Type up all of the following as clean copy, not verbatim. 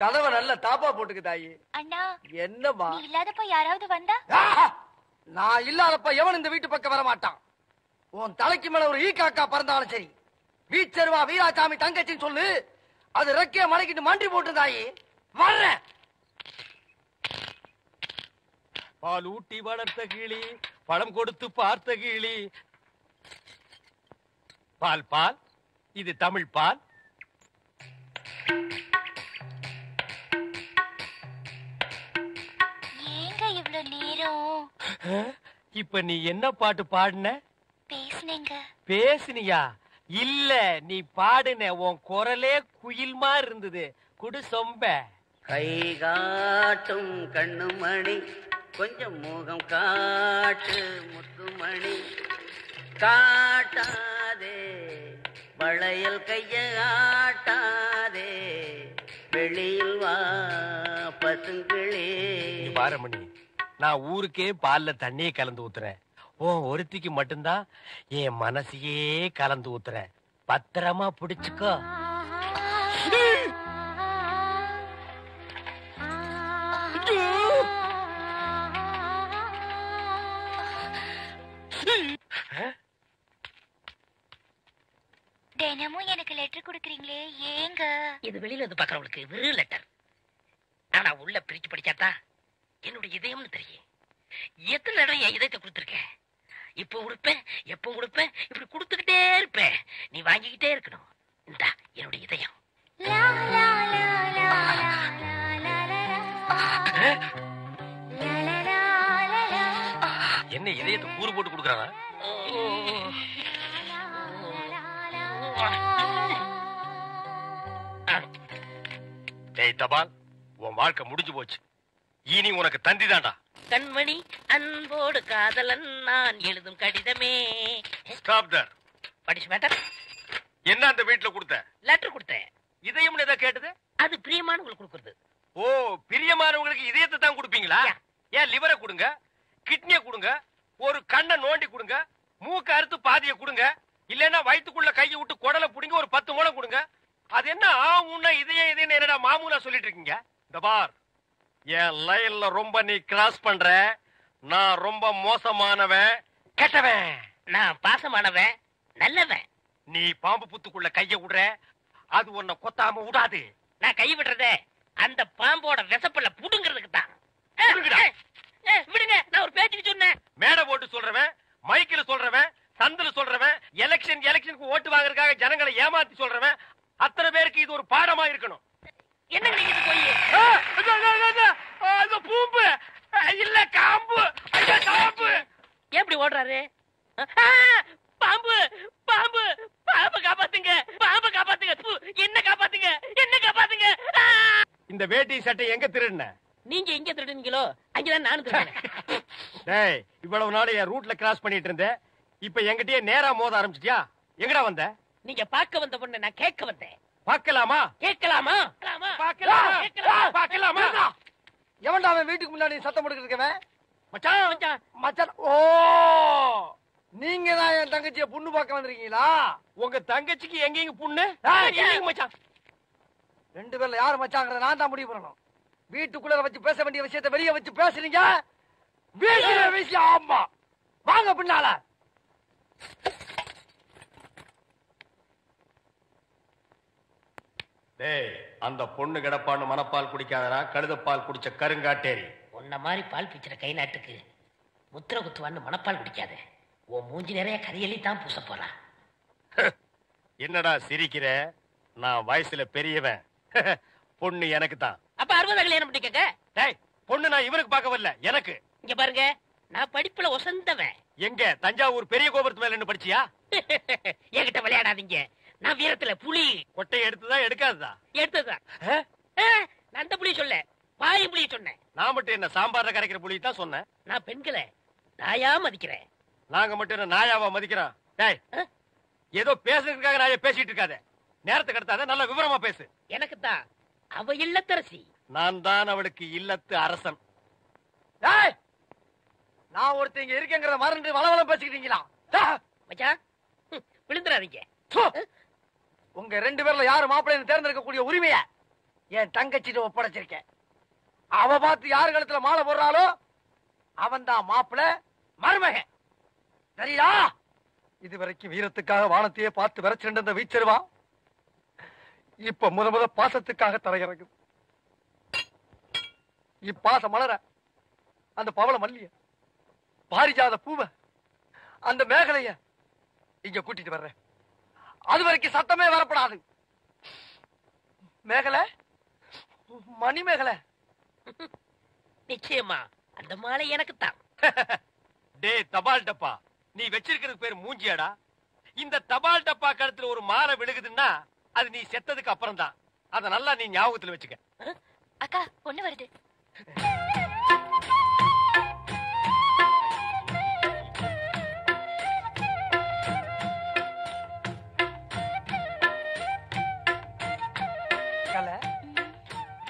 கதவை நல்ல தாப்பா போட்டுக்கு தாயி. அண்ணா என்னம்மா? நீ இல்லாதப்ப யாராவது வந்தா? நான் இல்லாதப்ப எவன் இந்த வீட்டு பக்கம் வர மாட்டான். உன் தலைக்கு மேல ஒரு ஈ காக்கா பறந்தாலும் சரி, வீச்சருவா வீராசாமி தங்கச்சின்னு சொல்லு, அது ரெக்கைய மடக்கிட்டு மண்டி போட்டு தாயி வர்றேன். பால் ஊட்டி வளர்த்த கிளி, பழம் கொடுத்து பார்த்த கிளி. பால் பால், இது தமிழ் பால். ஏங்க இவ்வளவு நேரம்? இப்ப நீ என்ன பாட்டு பாடுன? பேசுனேங்க. பேசுனியா? இல்ல, நீ பாடுன. உன் குரலே குயில் மாதிரி இருந்தது. குடு சொம்ப. கை காட்டும் கண்ணுமணி, கொஞ்சம் முகம் காட்டு முத்துமணி, காட்டாதே வளையல் கைய ஆட்டாதே, வெளியில் வா பசுங்களே. பாரமணி, நான் ஊருக்கே பால்ல தண்ணியே கலந்து ஊத்துறேன். உன் ஒருத்திக்கு மட்டும்தான் என் மனசையே கலந்து ஊத்துறேன். பத்திரமா பிடிச்சுக்கோ. தினமும் எனக்கு லெட்டர் கொடுக்கறீங்களே, ஏங்க? இது வெளியில இருந்து பாக்குறவங்களுக்கு வெறும் லெட்டர். ஆனா உள்ள பிரிச்சு படிச்சாதான் என்னுடைய இதயம்னு தெரியும். எத்தனை தடவை என் இதயத்தை கொடுத்துருக்கேன். இப்போ கொடுப்பேன், எப்போ கொடுப்பேன், இப்படி கொடுத்துக்கிட்டே இருப்பேன். நீ வாங்கிக்கிட்டே இருக்கணும். இந்தா என்னுடைய இதயம். என்ன இதயத்தை கூறு போட்டு கொடுக்கறானா? டேய் தபால், உன் வாழ்க்கை முடிஞ்சு போச்சு. இனி உனக்கு தந்தி தான்டா. கண்மணி அன்போடு காதலன் நான் எழுதும் கடிதமே. Stop there. படிச்சு மேட்டர். என்ன அந்த வீட்டுல கொடுத்த? லெட்டர் கொடுத்தேன். இதயம்னு ஏதோ கேட்டது? அது பிரியமானவங்களுக்கு கொடுக்கறது. ஓ, பிரியமானவங்களுக்கு இதயத்தை தான் கொடுப்பீங்களா? ஏன் லிவரை கொடுங்க, கிட்னியை கொடுங்க, ஒரு கண்ணை நோண்டி கொடுங்க, மூக்க அறுத்து பாதியை கொடுங்க, இல்லன்னா வயிற்றுக்குள்ள கையை விட்டு குடலை புடிங்க ஒரு 10 முளை கொடுங்க. அது என்ன ஆகும்னா இதயம் இதயம் என்னடா மாமூலா சொல்லிட்டு இருக்கீங்க? இந்த பார், என் லைன்ல ரொம்ப நீ கிராஸ் பண்ற. நான் ரொம்ப மோசமானவன், கெட்டவன். நான் பாசமானவன், நல்லவன். நீ பாம்பு புத்துக்குள்ள கைய விடுற, அது உன்னை கொத்தாம விடாது. நான் கை விடுறதே அந்த பாம்போட விசப்பல்ல புடுங்கிறதுக்கு தான். விடுங்க, நான் ஒரு பேச்சுக்கு சொன்னேன். மேடை போட்டு சொல்றவன், மைக்கில சொல்றவன், சந்தில சொல்றவன், எலெக்ஷனுக்கு ஓட்டு வாங்குறதுக்காக ஜனங்களை ஏமாத்தி சொல்றவன், அத்தனை பேருக்கு இது ஒரு பாடமா இருக்கணும். என்ன போய் பூம்பு இல்ல காம்பு, காம்பு எப்படி ஓடுறாரு? பாம்பு பாம்பு பாம்பு காப்பாத்துங்க, பாம்பு காப்பாத்துங்க, என்ன காப்பாத்துங்க, என்ன காப்பாத்துங்க. இந்த வேட்டி சட்டை எங்க திருடுன? நீங்க எங்க திருடுனீங்களோ அங்கதான் நானும் திருடுனேன். டேய், இவ்வளவு நாள் என் ரூட்ல கிராஸ் பண்ணிட்டு இருந்தேன். இப்ப என்கிட்டயே நேரா மோத ஆரம்பிச்சிட்டியா? எங்கடா வந்த? நீங்க பார்க்க வந்த பொண்ணு நான் கேட்க வந்தேன். பார்க்கலாமா? கேட்கலாமா? பார்க்கலாமா? எவன்டா அவன் வீட்டுக்கு முன்னாடி சத்தம் போட்டுக்கிட்டு? மச்சான் மச்சான் மச்சான். ஓ, நீங்க தான் என் தங்கச்சிய புண்ணு பார்க்க வந்திருக்கீங்களா? உங்க தங்கச்சிக்கு எங்க புண்ணு? மச்சான், 2 பேர்ல யாரு மச்சாங்கிறத நான் தான் முடிவு பண்ணணும். வீட்டுக்குள்ள வச்சு பேச வேண்டிய விஷயத்தை வெளியே வச்சு பேசுறீங்க. வீட்டுல விஷயம். ஆமா, வாங்க பின்னால. டேய், அந்த பொண்ணு கிடப்பான்னு மனப்பால் குடிக்காதரா, கழுதப்பால் குடிச்ச கருங்காட்டேரி. உன்ன மாதிரி பால் பிச்சுற கை நாட்டுக்கு முத்திர குத்துவான்னு மனப்பால் குடிக்காத. உன் மூஞ்சி நிறைய கரியலி தான் பூச போறான். என்னடா சிரிக்கிற? நான் வயசுல பெரியவன். பொண்ணு எனக்கு தான். அப்ப 60 கல்யாணம் பண்ணிக்கங்க. டேய், பொண்ணு நான் இவனுக்கு பார்க்க வரல, எனக்கு. இங்க பாருங்க, நான் படிப்புல ஒசந்தவன். எங்க தஞ்சாவூர் பெரிய கோபுரத்து மேல என்ன படிச்சியா? என்கிட்ட விளையாடாதீங்க. நான் வீரத்துல புலி. கொட்டையை எடுத்துதான் எடுக்காததா? எடுத்ததுதான். நான் அந்த புலி சொல்ல, பாய் புலி சொன்னேன். நான் மட்டும் என்ன சாம்பார்ல கரைக்கிற புலி தான் சொன்னேன். நான் பெண்களை நாயா மதிக்கிறேன். நாங்க மட்டும் என்ன நாயாவா மதிக்கிறோம்? டேய், ஏதோ பேசுறதுக்காக நாய பேசிட்டு இருக்காத. நேரத்தை கடத்தாத, நல்ல விவரமா பேசு. எனக்கு தான் அவ இல்லத்தரசி. நான் தான் அவளுக்கு இல்லத்து அரசன். டேய், நான் ஒருத்தங்க இருக்கேங்கிறத மறந்து வளவளம் பேசிக்கிட்டீங்களா? மச்சான், விழுந்துறாதீங்க. உங்க 2 பேர்ல யாரு மாப்பிள்ளைன்னு தேர்ந்தெடுக்கக்கூடிய உரிமைய என் தங்கச்சிட்டு ஒப்படைச்சிருக்கேன். அவ பார்த்து யாரு கழுத்துல மாலை போடுறாளோ அவன் தான் மாப்பிள மருமகன். சரியா? இதுவரைக்கும் வீரத்துக்காக வானத்தையே பார்த்து விரைச்சிருந்த அந்த வீச்சருவா இப்ப முத பாசத்துக்காக தரையிறங்குது. இப்பாசம் மலர அந்த பவள மல்லிய, பாரிஜாத பூவ, அந்த மேகலைய இங்க கூட்டிட்டு வர்றேன். அது வரைக்கும் சத்தமே வரப்படாது. மேகலை, மணி மேகலை. நிச்சயமா அந்த மாலை எனக்கு தான். டே தபால் டப்பா, நீ வச்சிருக்கிறது பேர் மூஞ்சியாடா. இந்த தபால் டப்பா கழுத்துல ஒரு மாலை விழுகுதுன்னா அது நீ செத்ததுக்கு அப்புறம் தான். அத நல்லா நீ ஞாபகத்துல வச்சுக்க. அக்கா பொண்ணு வருது.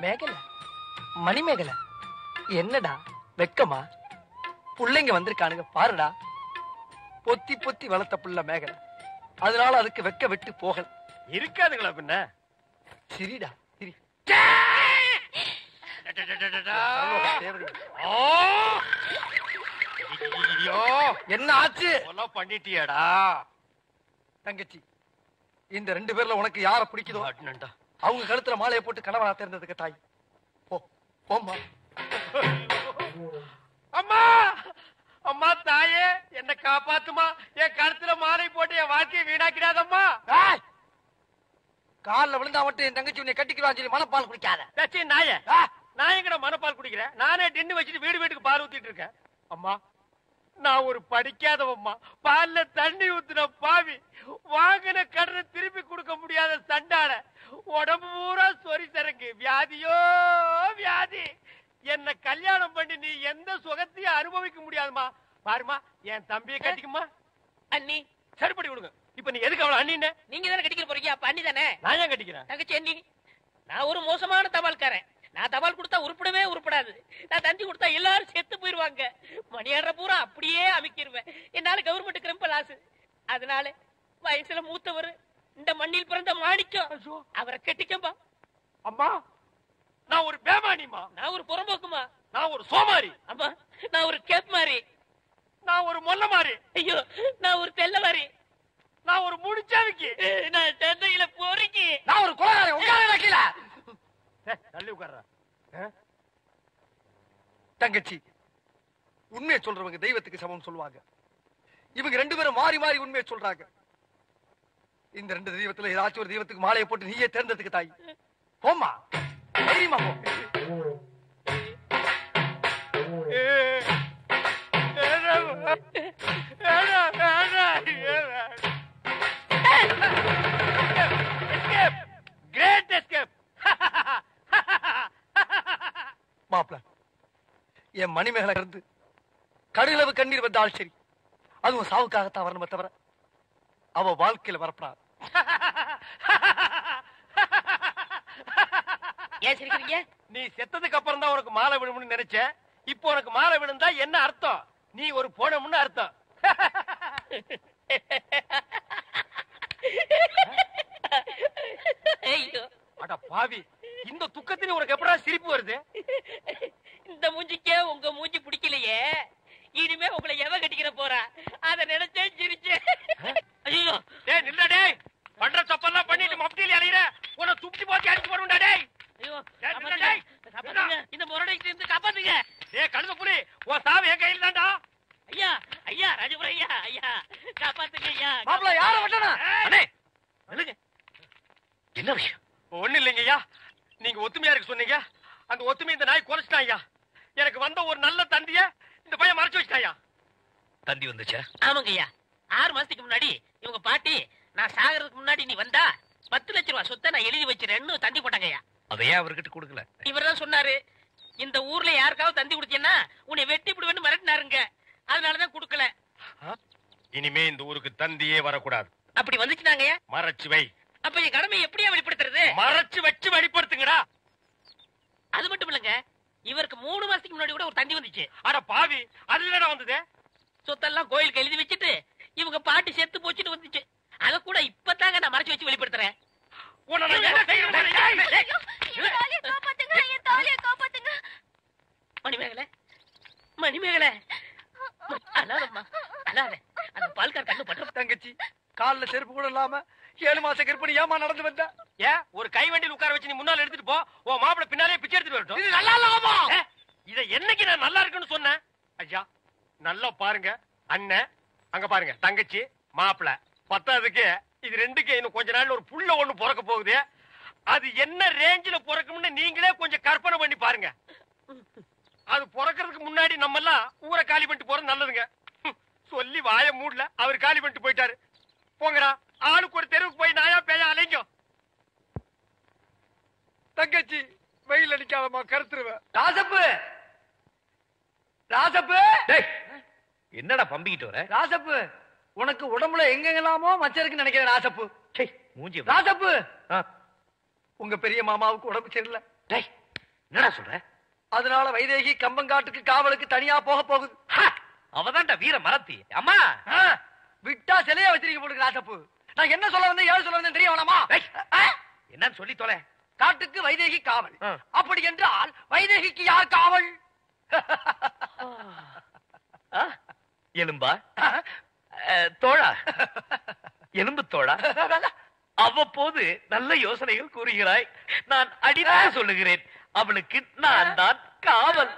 மேகலை, மணி மேகலை, என்னடா வெக்கமா? புள்ளைங்க வந்திருக்கானுங்க பாருடா. பொத்தி பொத்தி வளர்த்த புள்ள மேகலை, அதனால அதுக்கு வெக்க விட்டு போகல. இருக்காதுங்களா பின்ன? சிரிடா சிரி. என்ன ஆச்சு? பண்ணிட்டியாடா தங்கச்சி, இந்த 2 பேர்ல உனக்கு யார பிடிக்குதோ அவங்க கழுத்துல மாலையை போட்டு கணவனா தேர்ந்ததுக்கு தாய். போம்மா. அம்மா, அம்மா தாயே, என்ன காப்பாத்துமா. என் கழுத்துல மாலை போட்டு என் வாழ்க்கையை வீணாக்கிறாதம்மா. காலில் விழுந்தா மட்டும் என் தங்கச்சி உன்னை கட்டிக்கிறான்னு சொல்லி மனப்பால் குடிக்காத. நாய, நான் எங்கட மனப்பால் குடிக்கிறேன்? நானே டின்னு வச்சுட்டு வீடு வீட்டுக்கு பால் ஊத்திட்டு இருக்கேன். அம்மா, நான் ஒரு படிக்காதவம்மா. பால்ல தண்ணி ஊத்துன பாவி, வாங்கின கடனை திருப்பி கொடுக்க முடியாத சண்டால, உடம்பு பூரா சொறி சரக்கு, வியாதியோ வியாதி. என்ன கல்யாணம் பண்ணி நீ எந்த சுகத்தையும் அனுபவிக்க முடியாதுமா. பாருமா, என் தம்பியை கட்டிக்குமா. அண்ணி சரிப்படி கொடுங்க. இப்ப நீ எதுக்கு அவளை அண்ணின்னு? நீங்க தானே கட்டிக்கிற போறீங்க, அப்ப அண்ணி தானே. நான் ஏன் கட்டிக்கிறேன்? தங்கச்சி அண்ணி, நான் ஒரு மோசமான தபால்காரன். நான் தபால் கொடுத்தா உருப்படவே உருப்படாது. நான் தந்தி கொடுத்தா எல்லாரும் செத்து போயிருவாங்க. மணியாடுற பூரா அப்படியே அமைக்கிருவேன். என்னால கவர்மெண்ட்டுக்கு ரொம்ப லாஸ். அதனால வயசுல மூத்தவர், இந்த மண்ணில் பிறந்த மாணிக்கம், அவரை கட்டிக்கப்பா. அம்மா, நான் ஒரு பேமானிமா. நான் ஒரு புறம்போக்குமா. நான் ஒரு சோமாரி. அம்மா, நான் ஒரு கேப் மாறி. நான் ஒரு மொல்ல மாறி. ஐயோ, நான் ஒரு தெல்ல மாறி. நான் ஒரு முடிச்சாவிக்கு. நான் தந்தையில போறீங்க. நான் ஒரு கொலைகாரன். உட்கார வைக்கல. தள்ளி உட்கார்ற. தங்கச்சி, உண்மையை சொல்றவங்க தெய்வத்துக்கு சமம் சொல்லுவாங்க. இவங்க 2 பேரும் மாறி மாறி உண்மையை சொல்றாங்க. இந்த 2 தெய்வத்துல ஏதாச்சும் ஒரு தெய்வத்துக்கு மாலையை போட்டு நீயே தேர்ந்ததுக்கு தாய். போம்மா, தைரியமா போ. Great escape. மாப்ள, என் மணிமேகலை இருந்து கடுகளவு கண்ணீர் வந்தால் சரி, அதுவும் சாவுக்காகத்தான் வரணுமே தவிர அவ வாழ்க்கையில வரப்படாது. ஏன் சிரிக்கிறீங்க? நீ செத்ததுக்கு அப்புறம் தான் உனக்கு மாலை விழும்னு நினைச்ச. இப்போ உனக்கு மாலை விழுந்தா என்ன அர்த்தம்? நீ ஒரு போனமுன்னு அர்த்தம். ஐயோ, அட பாவி, இந்த துக்கத்திலே உனக்கு எப்படா சிரிப்பு வருது? இந்த மூஞ்சிக்கே உங்க மூஞ்சி பிடிக்கலையே, இனிமே உங்களை எவ கட்டிக்கிற போறா அத நினைச்சே சிரிச்சேன். ஐயோ, டேய் நில்ல டேய். பண்ற தப்பெல்லாம் பண்ணிட்டு மப்டியில அலையற. உன்னை துப்பி போட்டு அடிச்சு போடுடா டேய். ஐயோ, காப்பாத்துங்க. காப்பாத்துங்க. இந்த முரடைக்கு இருந்து காப்பாத்துங்க. டேய் கழுத புலி, உன் சாவு என் கையில தான்டா. ஐயா, ஐயா, ராஜபுரம் ஐயா, ஐயா, காப்பாத்துங்க ஐயா. மாப்ள, யார வெட்டனா? அண்ணே, நில்லுங்க. என்ன விஷயம்? ஒண்ணு இல்லைங்க ஐயா. நீங்க ஒத்துமையா இருக்கு சொன்னீங்க. அந்த ஒத்துமை இந்த நாய் குறைச்சிட்டான் ஐயா. எனக்கு வந்த ஒரு நல்ல தந்திய இந்த பையன் மறைச்சு வச்சிட்டாயா. தந்தி வந்துச்சா? ஆமாங்க ஐயா. 6 மாசத்துக்கு முன்னாடி இவங்க பாட்டி, நான் சாகிறதுக்கு முன்னாடி நீ வந்தா 10 லட்சம் ரூபாய் சொத்தை நான் எழுதி வச்சிருன்னு தந்தி போட்டாங்க ஐயா. அதையே அவர்கிட்ட கொடுக்கல. இவர் தான் சொன்னாரு, இந்த ஊர்ல யாருக்காவது தந்தி கொடுத்தீங்கன்னா உன்னை வெட்டி விடுவேன்னு மிரட்டினாருங்க. அதனாலதான் கொடுக்கல. இனிமே இந்த ஊருக்கு தந்தியே வரக்கூடாது. அப்படி வந்துச்சுனாங்க மறைச்சு வை. அப்ப என் கடமை எப்படியா வெளிப்படுத்துறது? மறைச்சு வச்சு வெளிப்படுத்துங்கடா. அது மட்டும் இல்லங்க, இவருக்கு 3 மாசத்துக்கு முன்னாடி கூட ஒரு தந்தி வந்துச்சு. அட பாவி, அது என்னடா வந்தது? சொத்தெல்லாம் கோயிலுக்கு எழுதி வச்சுட்டு இவங்க பாட்டி செத்து போச்சுட்டு வந்துச்சு. அத கூட இப்பதாங்க நான் மறைச்சு வச்சு வெளிப்படுத்துறேன். உன்னை நான் என்ன செய்யணும்? தாலியை காப்பாத்துங்க, என் தாலியை காப்பாத்துங்க. மணிமேகலை, மணிமேகலை, அழாதம்மா, அழாத. அந்த பால்கார் கண்ணு பற்ற. தங்கச்சி கால்ல செருப்பு கூட இல்லாம 7 மாச கர்ப்பிணி ஏமா நடந்து வந்த? ஏன் ஒரு கை வண்டியில் உட்கார வச்சு நீ முன்னால எடுத்துட்டு போ, உன் மாப்பிள பின்னாலே பிச்சை எடுத்துட்டு வரட்டும். இது நல்லா இல்லாமா? இத என்னைக்கு நான் நல்லா இருக்குன்னு சொன்னேன்? ஐயா நல்லா பாருங்க, அண்ணன் அங்க பாருங்க, தங்கச்சி மாப்பிள, பத்தாவதுக்கு இது ரெண்டுக்கு இன்னும் கொஞ்ச நாள்ல ஒரு புள்ள ஒண்ணு பிறக்க போகுது. அது என்ன ரேஞ்சில பிறக்கும்னு நீங்களே கொஞ்சம் கற்பனை பண்ணி பாருங்க. அது பிறக்கிறதுக்கு முன்னாடி நம்ம எல்லாம் ஊரை காலி பண்ணிட்டு போறது நல்லதுங்க. சொல்லி வாய மூடல, அவர் காலி பண்ணிட்டு போயிட்டாரு. போங்கடா, ஆளுக்கு ஒரு தெருவுக்கு போய் நாயா பேயா அலைங்க. தங்கச்சி வெயில் அடிக்காதமா, கருத்துருவேன். ராசப்பு, ராசப்பு, என்னடா பம்பிக்கிட்டு வர? ராசப்பு, உனக்கு உடம்புல எங்கெல்லாமோ மச்சம் இருக்குன்னு நினைக்கிறேன். ராசப்பு, மூஞ்சி. ராசப்பு, உங்க பெரிய மாமாவுக்கு உடம்பு சரியில்லை. என்னடா சொல்ற? அதனால வைதேகி கம்பங்காட்டுக்கு காவலுக்கு தனியா போக போகுது. அவதான்டா வீர மரத்தி. அம்மா விட்டா சிலையா வச்சிருக்க போடுங்க. ராசப்பு, நான் என்ன சொல்ல வந்தேன், ஏன் சொல்ல வந்தேன் தெரிய வேணாமா? என்னன்னு சொல்லி தொலை. காட்டுக்கு வைதேகி காவல். அப்படி என்றால் வைதேகிக்கு யார் காவல்? எலும்பா தோழா, எலும்பு தோழா, அவ்வப்போது நல்ல யோசனைகள் கூறுகிறாய். நான் அடித்து சொல்லுகிறேன், அவளுக்கு நான் தான் காவல்.